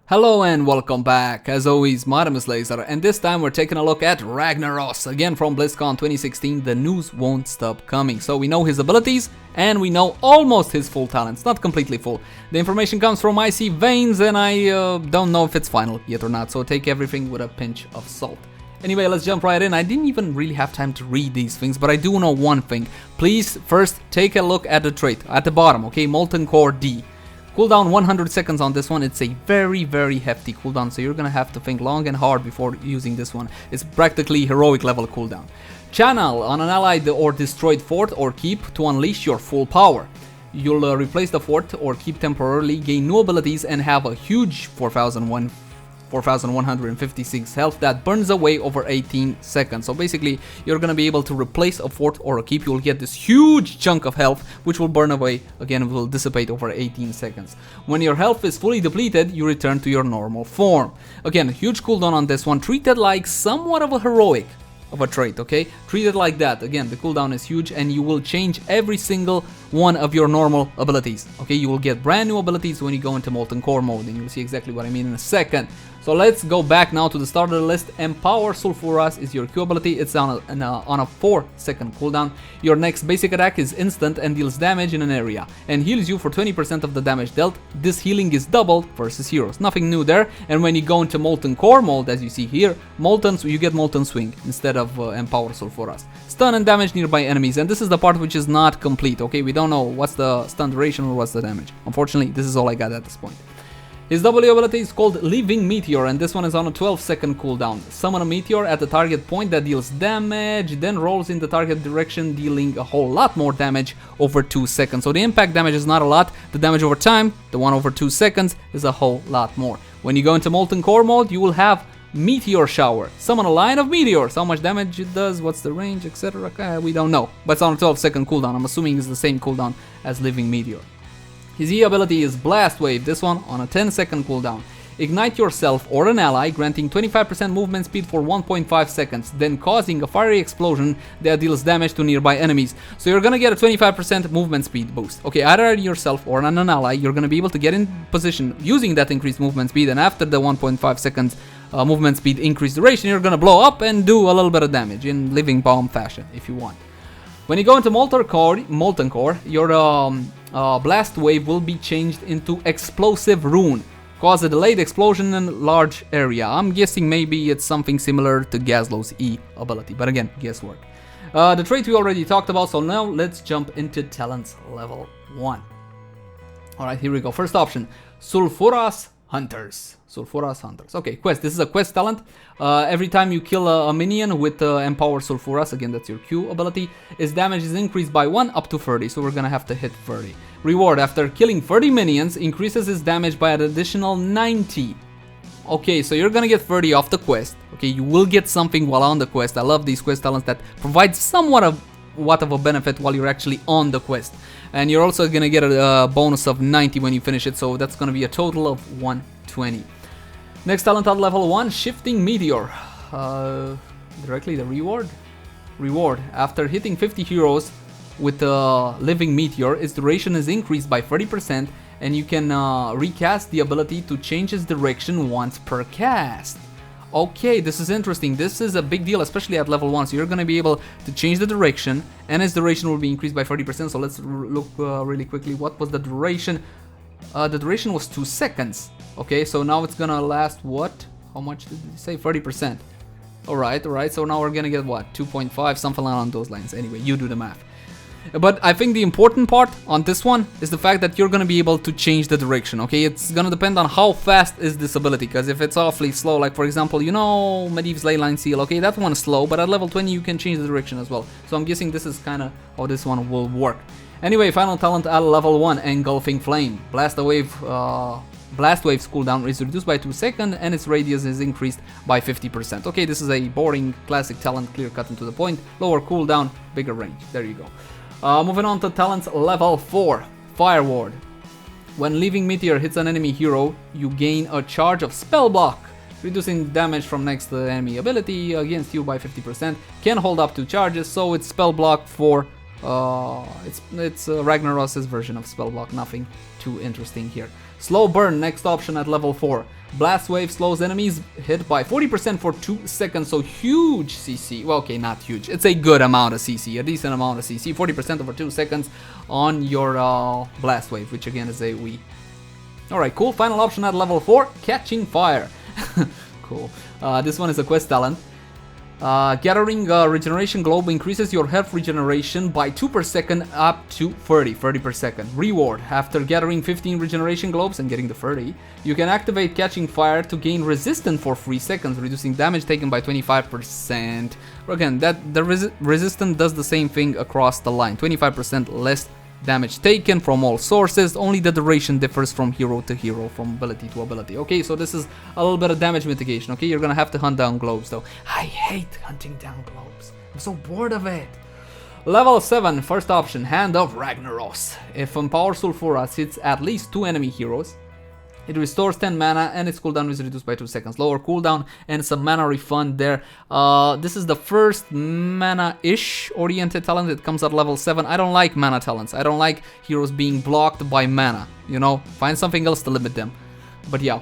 Hello and welcome back. As always, my name is Laser, and this time we're taking a look at Ragnaros. Again from BlizzCon 2016, the news won't stop coming. So we know his abilities, and we know almost his full talents, not completely full. The information comes from Icy Veins, and I don't know if it's final yet or not, so take everything with a pinch of salt. Anyway, let's jump right in. I didn't even really have time to read these things, but I do know one thing. Please first take a look at the trait, at the bottom, okay? Molten Core D. Cooldown 100 seconds on this one. It's a very hefty cooldown, so you're gonna have to think long and hard before using this one. It's practically heroic level cooldown. Channel on an allied or destroyed fort or keep to unleash your full power. You'll replace the fort or keep temporarily, gain new abilities, and have a huge 4,156 health that burns away over 18 seconds. So basically, you're gonna be able to replace a fort or a keep. You'll get this huge chunk of health, which will burn away. Again, it will dissipate over 18 seconds. When your health is fully depleted, you return to your normal form. Again, huge cooldown on this one, treated like somewhat of a heroic of a trait, okay? Treat it like that. Again, the cooldown is huge, and you will change every single one of your normal abilities, okay? You will get brand new abilities when you go into Molten Core mode, and you'll see exactly what I mean in a second. So let's go back now to the start of the list. Empower Sulfuras is your Q ability. It's on a 4-second cooldown. Your next basic attack is instant and deals damage in an area and heals you for 20% of the damage dealt. This healing is doubled versus heroes. Nothing new there. And when you go into Molten Core mode, as you see here, you get Molten Swing instead of Empower Sulfuras. Stun and damage nearby enemies, and this is the part which is not complete, okay? We don't know what's the stun duration or what's the damage. Unfortunately, this is all I got at this point. His W ability is called Living Meteor, and this one is on a 12-second cooldown. Summon a meteor at the target point that deals damage, then rolls in the target direction, dealing a whole lot more damage over 2 seconds. So the impact damage is not a lot, the damage over time, the one over 2 seconds, is a whole lot more. When you go into Molten Core mode, you will have Meteor Shower. Summon a line of meteors. How much damage it does, what's the range, etc. We don't know, but it's on a 12-second cooldown. I'm assuming it's the same cooldown as Living Meteor. His E ability is Blast Wave, this one on a 10-second cooldown. Ignite yourself or an ally, granting 25% movement speed for 1.5 seconds, then causing a fiery explosion that deals damage to nearby enemies. So you're gonna get a 25% movement speed boost. Okay, either yourself or an ally, you're gonna be able to get in position using that increased movement speed, and after the 1.5 seconds movement speed increased duration, you're gonna blow up and do a little bit of damage in Living Bomb fashion if you want. When you go into Molten Core, your Blast Wave will be changed into Explosive Rune. Cause a delayed explosion in a large area. I'm guessing maybe it's something similar to Gazlow's E ability, but again, guesswork. The trait we already talked about, so now let's jump into talents level 1. Alright, here we go. First option, Sulfuras Hunters. Sulfuras Hunters. Okay, quest. This is a quest talent. Every time you kill a minion with Empower Sulfuras, again that's your Q ability, its damage is increased by 1 up to 30, so we're gonna have to hit 30. Reward, after killing 30 minions, increases its damage by an additional 90. Okay, so you're gonna get 30 off the quest. Okay, you will get something while on the quest. I love these quest talents that provide somewhat of a benefit while you're actually on the quest. And you're also gonna get a bonus of 90 when you finish it, so that's gonna be a total of 120. Next talent at level 1, Shifting Meteor. Directly the reward. After hitting 50 heroes with Living Meteor, its duration is increased by 30%, and you can recast the ability to change its direction once per cast. Okay, this is interesting. This is a big deal, especially at level 1. So you're going to be able to change the direction, and its duration will be increased by 30%. So let's look really quickly. What was the duration? The duration was 2 seconds. Okay, so now it's gonna last what? How much did you say? 30%. Alright, so now we're gonna get what? 2.5, something along those lines. Anyway, you do the math. But I think the important part on this one is the fact that you're gonna be able to change the direction, okay? It's gonna depend on how fast is this ability, because if it's awfully slow, like for example, you know, Medivh's Leyline Seal, okay, that one is slow, but at level 20 you can change the direction as well. So I'm guessing this is kinda how this one will work. Anyway, final talent at level 1, Engulfing Flame. Blast Wave's cooldown is reduced by 2 seconds, and its radius is increased by 50%. Okay, this is a boring classic talent, clear cut and to the point. Lower cooldown, bigger range. There you go. Moving on to talents level 4, Fire Ward. When Living Meteor hits an enemy hero, you gain a charge of Spell Block, reducing damage from next enemy ability against you by 50%. Can hold up to charges, so it's Spell Block for It's Ragnaros' version of spell block, nothing too interesting here. Slow burn, next option at level 4. Blast wave slows enemies hit by 40% for 2 seconds, so huge CC. Well, okay, not huge. It's a good amount of CC, a decent amount of CC. 40% over 2 seconds on your blast wave, which again is a Wii. Alright, cool. Final option at level 4, catching fire. Cool. This one is a quest talent. Gathering regeneration globe increases your health regeneration by 2 per second up to 30 per second. Reward, after gathering 15 regeneration globes and getting the 30, you can activate catching fire to gain resistance for 3 seconds, reducing damage taken by 25%. Again, the resistance does the same thing across the line, 25% less damage taken from all sources, only the duration differs from hero to hero, from ability to ability. Okay, so this is a little bit of damage mitigation. Okay, you're gonna have to hunt down globes though. I hate hunting down globes. I'm so bored of it. Level 7, first option, Hand of Ragnaros. If Empowered Sulfuras hits at least 2 enemy heroes, it restores 10 mana and its cooldown is reduced by 2 seconds. Lower cooldown and some mana refund there. This is the first mana-ish oriented talent. It comes at level 7. I don't like mana talents. I don't like heroes being blocked by mana. You know, find something else to limit them. But yeah.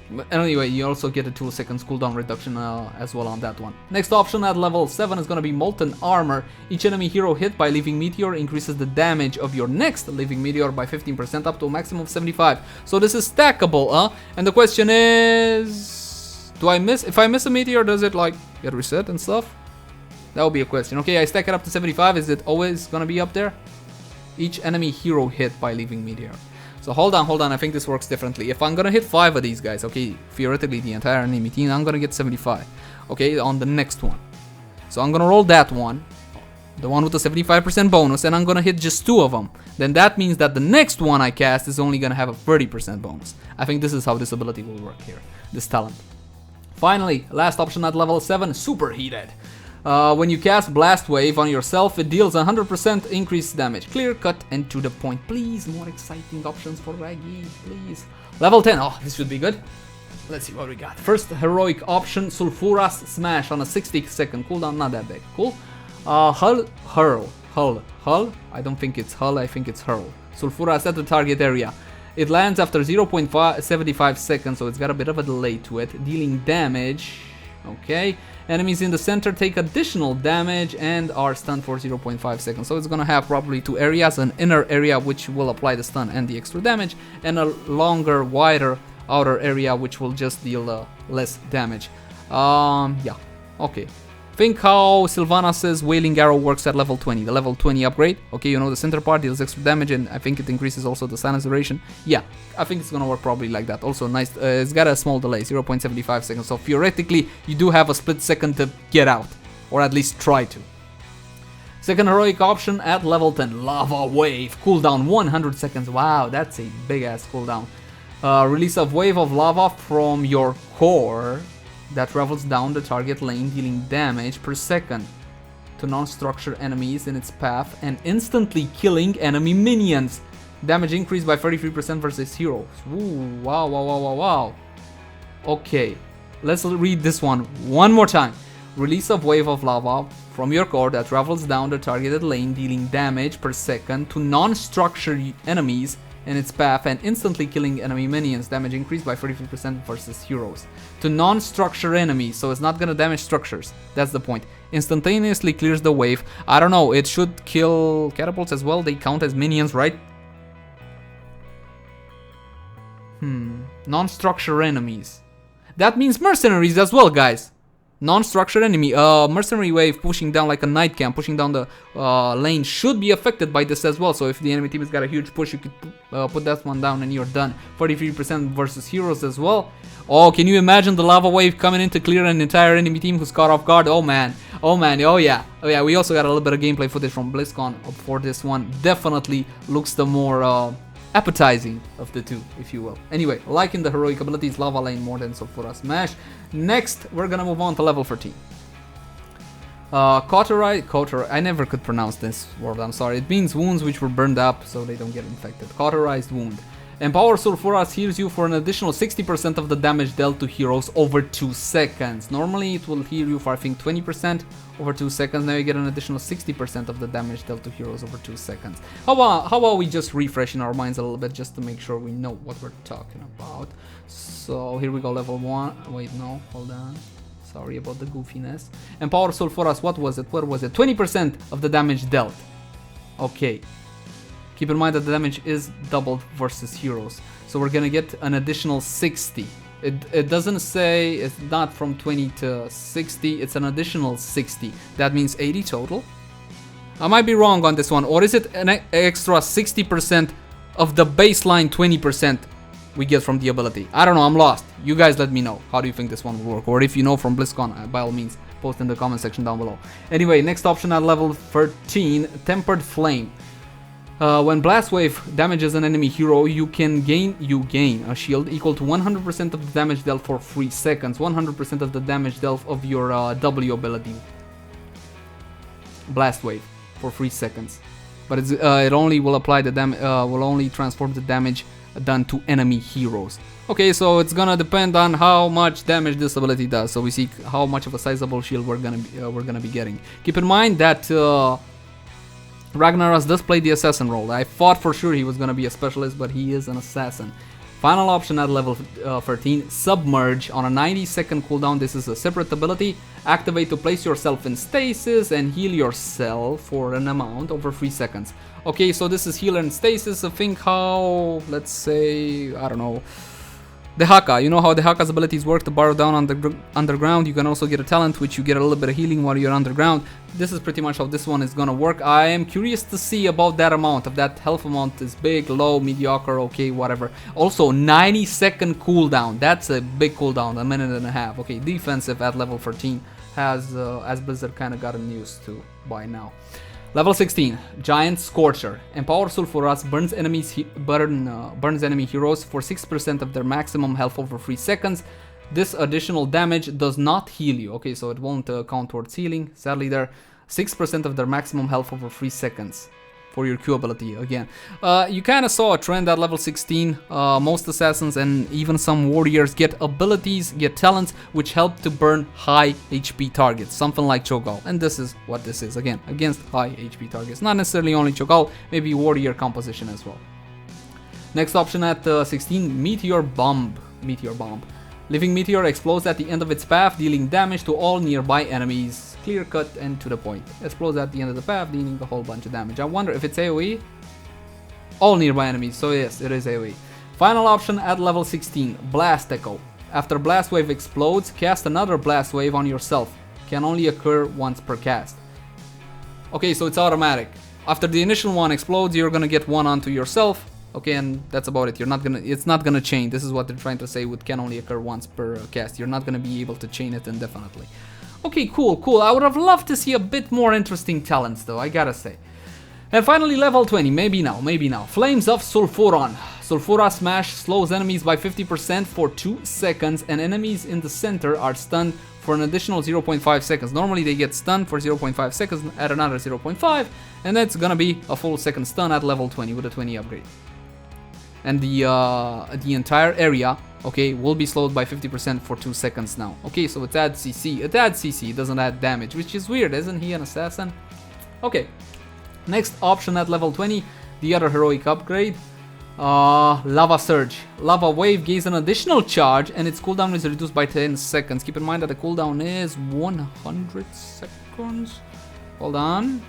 But anyway, you also get a 2 seconds cooldown reduction as well on that one. Next option at level 7 is going to be Molten Armor. Each enemy hero hit by Living Meteor increases the damage of your next Living Meteor by 15% up to a maximum of 75. So this is stackable, And the question is, if I miss a meteor, does it like get reset and stuff? That would be a question. Okay, I stack it up to 75. Is it always going to be up there? Each enemy hero hit by Living Meteor. So hold on, I think this works differently. If I'm gonna hit 5 of these guys, okay, theoretically the entire enemy team, I'm gonna get 75, okay, on the next one. So I'm gonna roll that one, the one with the 75% bonus, and I'm gonna hit just 2 of them. Then that means that the next one I cast is only gonna have a 30% bonus. I think this is how this ability will work here, this talent. Finally, last option at level 7, Superheated. When you cast Blast Wave on yourself, it deals 100% increased damage. Clear, cut, and to the point. Please, more exciting options for Raggy, please. Level 10. Oh, this should be good. Let's see what we got. First heroic option, Sulfuras Smash on a 60-second cooldown. Not that big. Cool. Hull. I don't think it's Hull, I think it's Hurl. Sulfuras at the target area. It lands after 0.75 seconds, so it's got a bit of a delay to it. Dealing damage. Okay. Enemies in the center take additional damage and are stunned for 0.5 seconds. So it's gonna have probably 2 areas, an inner area which will apply the stun and the extra damage, and a longer, wider outer area which will just deal less damage. Yeah, okay. Think how Sylvanas' Wailing Arrow works at level 20, the level 20 upgrade. Okay, you know, the center part deals extra damage and I think it increases also the silence duration. Yeah, I think it's gonna work probably like that. Also nice, it's got a small delay, 0.75 seconds. So theoretically, you do have a split second to get out, or at least try to. Second heroic option at level 10, Lava Wave. Cooldown 100 seconds. Wow, that's a big ass cooldown. Release a wave of lava from your core that travels down the target lane, dealing damage per second to non-structure enemies in its path and instantly killing enemy minions. Damage increased by 33% versus heroes. Ooh, wow. Okay, let's read this one more time. Release a wave of lava from your core that travels down the targeted lane, dealing damage per second to non-structure enemies in its path and instantly killing enemy minions. Damage increased by 33% versus heroes. To non-structure enemies, so it's not gonna damage structures. That's the point. Instantaneously clears the wave. I don't know, it should kill catapults as well. They count as minions, right? Non-structure enemies. That means mercenaries as well, guys. Non-structured enemy, mercenary wave pushing down like a night camp, pushing down the lane should be affected by this as well. So if the enemy team has got a huge push, you could put that one down and you're done. 43% versus heroes as well. Oh, can you imagine the lava wave coming in to clear an entire enemy team who's caught off guard? Oh man, oh yeah. We also got a little bit of gameplay footage from BlizzCon for this one. Definitely looks the more appetizing of the two, if you will. Anyway, liking the heroic abilities, Lava Lane more than Sulfuras Smash. Next, we're gonna move on to level 13. Cauterized, I never could pronounce this word, I'm sorry. It means wounds which were burned up so they don't get infected. Cauterized Wound. Empower Sulfuras heals you for an additional 60% of the damage dealt to heroes over 2 seconds. Normally it will heal you for I think 20% over 2 seconds. Now you get an additional 60% of the damage dealt to heroes over 2 seconds. How about we just refresh in our minds a little bit just to make sure we know what we're talking about. So here we go, level 1. Wait, no, hold on. Sorry about the goofiness. Empower Sulfuras, what was it? What was it? 20% of the damage dealt. Okay. Keep in mind that the damage is doubled versus heroes. So we're gonna get an additional 60. It doesn't say it's not from 20 to 60, it's an additional 60. That means 80 total. I might be wrong on this one. Or is it an extra 60% of the baseline 20% we get from the ability? I don't know, I'm lost. You guys let me know. How do you think this one will work? Or if you know from BlizzCon, by all means, post in the comment section down below. Anyway, next option at level 13, Tempered Flame. When Blast Wave damages an enemy hero, you gain a shield equal to 100% of the damage dealt for 3 seconds, 100% of the damage dealt of your W ability, Blast Wave, for 3 seconds. But it only will apply the will only transform the damage done to enemy heroes. Okay, so it's gonna depend on how much damage this ability does. So we see how much of a sizable shield we're gonna be getting. Keep in mind that Ragnaros does play the assassin role. I thought for sure he was gonna be a specialist, but he is an assassin. Final option at level 13, Submerge. On a 90-second cooldown, this is a separate ability. Activate to place yourself in stasis and heal yourself for an amount over 3 seconds. Okay, so this is heal and stasis. I think how, let's say, I don't know, the Haka. You know how the Haka's abilities work to burrow down underground. You can also get a talent which you get a little bit of healing while you're underground. This is pretty much how this one is gonna work. I am curious to see about that amount. If that health amount is big, low, mediocre, okay, whatever. Also, 90-second cooldown. That's a big cooldown, a minute and a half. Okay, defensive at level 13 has, as Blizzard kind of gotten used to by now. Level 16, Giant Scorcher. Empower Sulfuras burns enemy heroes for 6% of their maximum health over 3 seconds. This additional damage does not heal you. Okay, so it won't count towards healing. Sadly, there 6% of their maximum health over 3 seconds for your Q ability. Again, you kind of saw a trend at level 16. Most assassins and even some warriors get abilities, get talents, which help to burn high HP targets, something like Cho'Gall. And this is what this is, again, against high HP targets. Not necessarily only Cho'Gall, maybe warrior composition as well. Next option at 16, Meteor Bomb. Meteor Bomb. Living Meteor explodes at the end of its path, dealing damage to all nearby enemies. Clear cut and to the point. Explodes at the end of the path, dealing a whole bunch of damage. I wonder if it's AoE? All nearby enemies, so yes, it is AoE. Final option at level 16, Blast Echo. After Blast Wave explodes, cast another Blast Wave on yourself. Can only occur once per cast. Okay, so it's automatic. After the initial one explodes, you're gonna get one onto yourself. Okay, and that's about it. It's not gonna chain. This is what they're trying to say with can only occur once per cast. You're not gonna be able to chain it indefinitely. Okay, cool. I would have loved to see a bit more interesting talents though, I gotta say. And finally, level 20, maybe now. Flames of Sulfuron. Sulfura Smash slows enemies by 50% for 2 seconds, and enemies in the center are stunned for an additional 0.5 seconds. Normally they get stunned for 0.5 seconds, add another 0.5, and that's gonna be a full second stun at level 20 with a 20 upgrade. And the entire area, okay, will be slowed by 50% for 2 seconds now. Okay, so it adds CC. It adds CC, it doesn't add damage, which is weird. Isn't he an assassin? Okay. Next option at level 20, the other heroic upgrade. Lava Surge. Lava Wave gains an additional charge and its cooldown is reduced by 10 seconds. Keep in mind that the cooldown is 100 seconds. Hold on.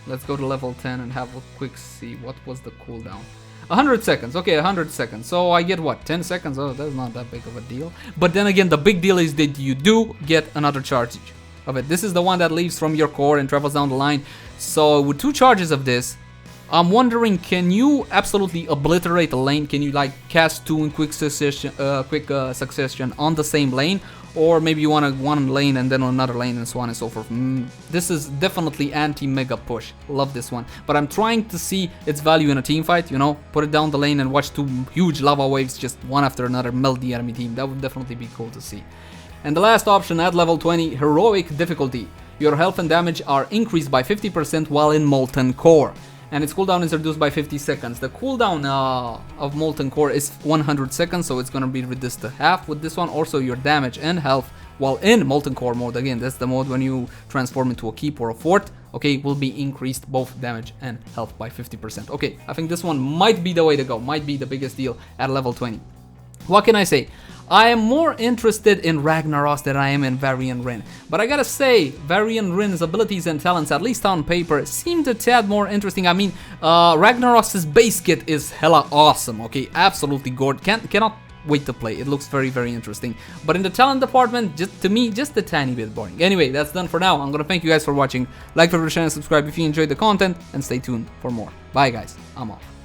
Let's go to level 10 and have a quick see. What was the cooldown? 100 seconds. Okay, 100 seconds. So I get what? 10 seconds? Oh, that's not that big of a deal. But then again, the big deal is that you do get another charge of it. This is the one that leaves from your core and travels down the line. So with 2 charges of this, I'm wondering, can you absolutely obliterate a lane? Can you like cast 2 in quick succession on the same lane? Or maybe you want one lane and then another lane and so on and so forth. This is definitely anti-mega push. Love this one. But I'm trying to see its value in a team fight, you know? Put it down the lane and watch 2 huge lava waves just one after another melt the enemy team. That would definitely be cool to see. And the last option at level 20, Heroic Difficulty. Your health and damage are increased by 50% while in Molten Core. and its cooldown is reduced by 50 seconds. The cooldown of Molten Core is 100 seconds, so it's gonna be reduced to half with this one. Also, your damage and health while in Molten Core mode, again, that's the mode when you transform into a keep or a fort, okay, will be increased both damage and health by 50%. Okay, I think this one might be the way to go, might be the biggest deal at level 20. What can I say? I am more interested in Ragnaros than I am in Varian Rin. But I gotta say, Varian Rin's abilities and talents, at least on paper, seem a tad more interesting. I mean, Ragnaros' base kit is hella awesome, okay? Absolutely gorgeous. Cannot wait to play. It looks very, very interesting. But in the talent department, just to me, just a tiny bit boring. Anyway, that's done for now. I'm gonna thank you guys for watching. Like, favorite, share, and subscribe if you enjoyed the content, and stay tuned for more. Bye guys, I'm off.